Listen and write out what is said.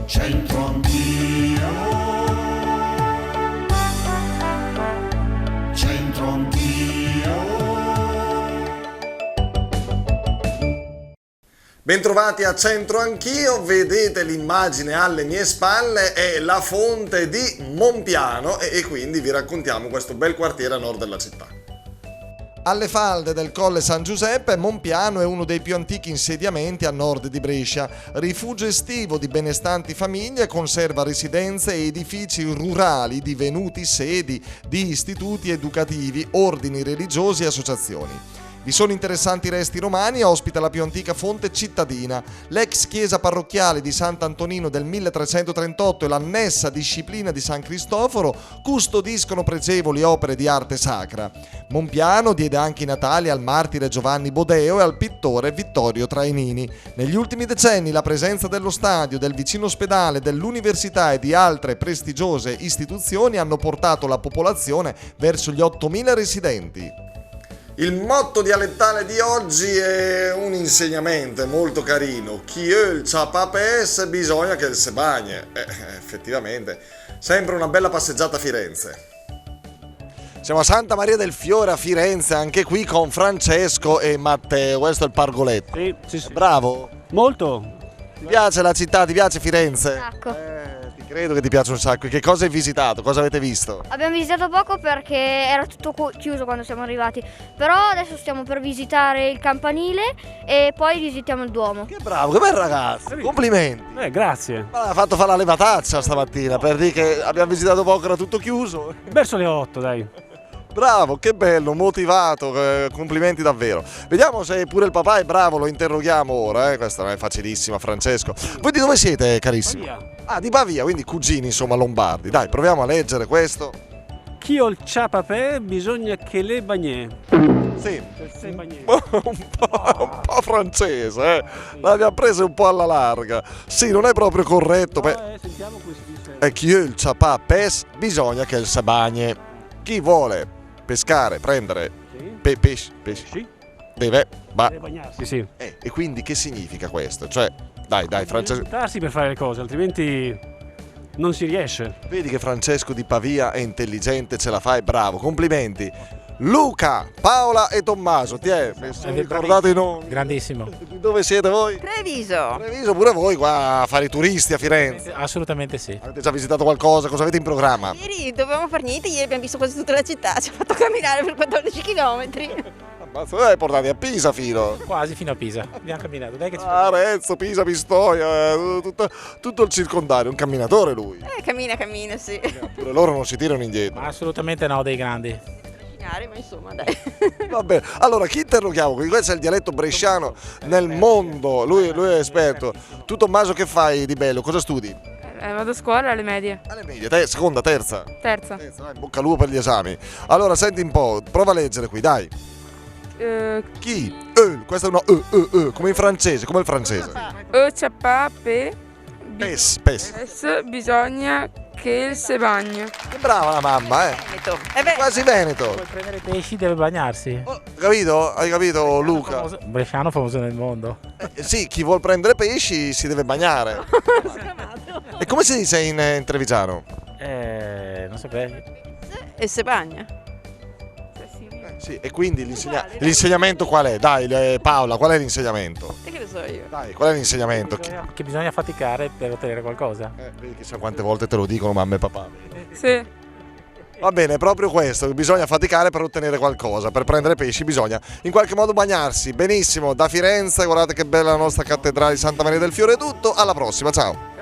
C'entro anch'io, c'entro anch'io. Bentrovati a Centro Anch'io, vedete l'immagine alle mie spalle, è la fonte di Monpiano e quindi vi raccontiamo questo bel quartiere a nord della città. Alle falde del Colle San Giuseppe, Monpiano è uno dei più antichi insediamenti a nord di Brescia. Rifugio estivo di benestanti famiglie, conserva residenze e edifici rurali divenuti sedi di istituti educativi, ordini religiosi e associazioni. Vi sono interessanti resti romani e ospita la più antica fonte cittadina. L'ex chiesa parrocchiale di Sant'Antonino del 1338 e l'annessa disciplina di San Cristoforo custodiscono pregevoli opere di arte sacra. Monpiano diede anche i natali al martire Giovanni Bodeo e al pittore Vittorio Trainini. Negli ultimi decenni la presenza dello stadio, del vicino ospedale, dell'università e di altre prestigiose istituzioni hanno portato la popolazione verso gli 8.000 residenti. Il motto dialettale di oggi è un insegnamento molto carino. Chi il ciapapes bisogna che se bagne. Effettivamente, sempre una bella passeggiata a Firenze. Siamo a Santa Maria del Fiore a Firenze, anche qui con Francesco e Matteo. Questo è il Pargoletto. Sì. Bravo? Molto. Ti piace la città? Ti piace Firenze? Ecco. Ti credo che ti piace un sacco. Che cosa hai visitato? Cosa avete visto? Abbiamo visitato poco perché era tutto chiuso quando siamo arrivati, però adesso stiamo per visitare il campanile e poi visitiamo il Duomo. Che bravo, che bel ragazzo. Complimenti. Grazie. Ha fatto fare la levataccia stamattina per dire che abbiamo visitato poco, era tutto chiuso. Verso le 8, dai. Bravo, che bello, motivato, complimenti davvero. Vediamo se pure il papà è bravo, lo interroghiamo ora, questa non è facilissima, Francesco. Voi di dove siete, carissimo? Pavia. Ah, di Pavia, quindi cugini, insomma, lombardi. Dai, proviamo a leggere questo. Chi ho il ciapapè bisogna che le bagnè. Sì. Se bagnè. un po' francese, l'abbiamo preso un po' alla larga. Sì, non è proprio corretto. Sentiamo come si dice. Chi il ciapà pes bisogna che il se bagne. Chi vuole pescare, prendere pesci, deve bagnarsi, sì. E quindi che significa questo? Cioè, dai, Francesco. Aiutarsi per fare le cose, altrimenti non si riesce. Vedi che Francesco di Pavia è intelligente, ce la fa, è bravo, complimenti. Luca, Paola e Tommaso, ti è ricordato i nomi? Grandissimo. Di dove siete voi? Treviso. Treviso, pure voi qua a fare i turisti a Firenze. Assolutamente sì. Avete già visitato qualcosa? Cosa avete in programma? Ieri dovevamo fare niente, ieri abbiamo visto quasi tutta la città, ci ha fatto camminare per 14 km. Ma portati a Pisa fino. Quasi fino a Pisa. Abbiamo camminato. Dai che ci Arezzo, Pisa, Pistoia, tutto il circondario, un camminatore lui. Cammina, sì. Pure loro non si tirano indietro. Ma assolutamente no, dei grandi. Ma insomma, dai. Va bene, allora chi interroghiamo? Questo è il dialetto bresciano nel mondo, lui è esperto. Tu Tommaso che fai di bello? Cosa studi? Vado a scuola alle medie. Alle medie, seconda, terza? Terza. Dai, in bocca al lupo per gli esami. Allora senti un po', prova a leggere qui, dai. Chi? Questa è una come in francese, come il francese. Pes. Bisogna che se bagna. Che brava la mamma, Quasi Veneto. Vuoi prendere pesci deve bagnarsi. Capito? Hai capito Luca? Bresciano famoso nel mondo. Sì, chi vuol prendere pesci si deve bagnare. E come si dice in trevigiano? Non saprei. E se bagna. Sì, e quindi l'insegnamento qual è? Dai, Paola, qual è l'insegnamento? E che lo so io. Dai, qual è l'insegnamento? Che bisogna faticare per ottenere qualcosa. Vedi chissà quante volte te lo dicono mamma e papà. Sì. Va bene, è proprio questo, bisogna faticare per ottenere qualcosa, per prendere pesci bisogna in qualche modo bagnarsi. Benissimo, da Firenze, guardate che bella la nostra cattedrale di Santa Maria del Fiore, è tutto, alla prossima, ciao!